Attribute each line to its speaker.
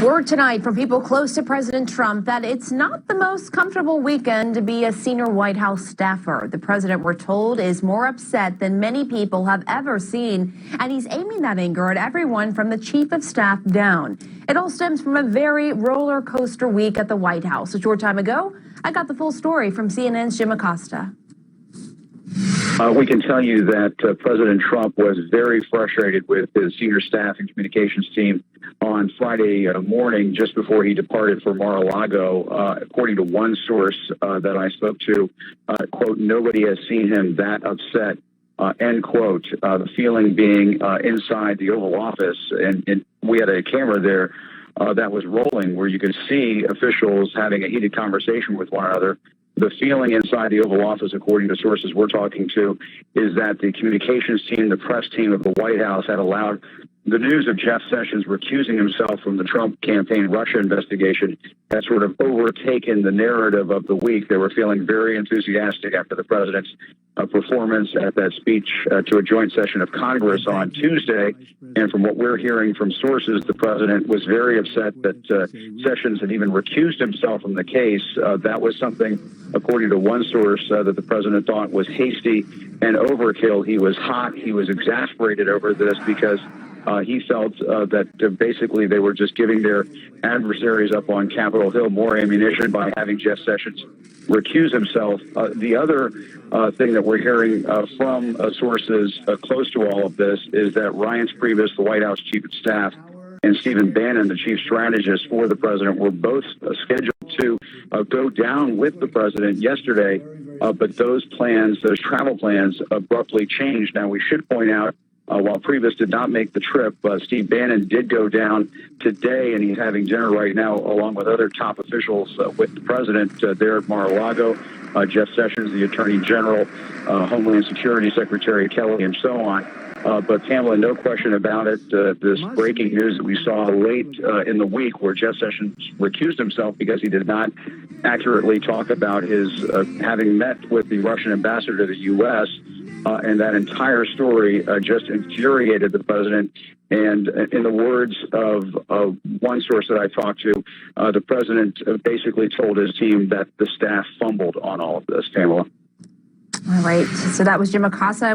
Speaker 1: Word tonight from people close to President Trump that it's not the most comfortable weekend to be a senior White House staffer. The president, we're told, is more upset than many people have ever seen, and he's aiming that anger at everyone from the chief of staff down. It all stems from a very roller coaster week at the White House. A short time ago, I got the full story from CNN's Jim Acosta.
Speaker 2: We can tell you that President Trump was very frustrated with his senior staff and communications team on Friday morning, just before he departed for Mar-a-Lago. According to one source that I spoke to, quote, "Nobody has seen him that upset," end quote. The feeling being inside the Oval Office, and we had a camera there that was rolling where you could see officials having a heated conversation with one another. The feeling inside the Oval Office, according to sources we're talking to, is that the communications team, the press team of the White House had allowed the news of Jeff Sessions recusing himself from the Trump campaign Russia investigation had sort of overtaken the narrative of the week. They were feeling very enthusiastic after the president's performance at that speech to a joint session of Congress on Tuesday. And from what we're hearing from sources, the president was very upset that Sessions had even recused himself from the case. That was something, according to one source, that the president thought was hasty and overkill. He was hot. He was exasperated over this because he felt that basically they were just giving their adversaries up on Capitol Hill more ammunition by having Jeff Sessions recuse himself. The other thing that we're hearing from sources close to all of this is that Reince, Priebus, the White House chief of staff, and Stephen Bannon, the chief strategist for the president, were both scheduled to go down with the president yesterday, but those plans, those travel plans, abruptly changed. Now, we should point out, while Priebus did not make the trip, Steve Bannon did go down today, and he's having dinner right now along with other top officials with the president there at Mar-a-Lago. Jeff Sessions, the Attorney General, Homeland Security Secretary Kelly, and so on. But Pamela, no question about it, this breaking news that we saw late in the week where Jeff Sessions recused himself because he did not accurately talk about his having met with the Russian ambassador to the U.S., and that entire story just infuriated the president. And in the words of one source that I talked to, the president basically told his team that the staff fumbled on all of this, Pamela.
Speaker 1: All right. So that was Jim Acosta.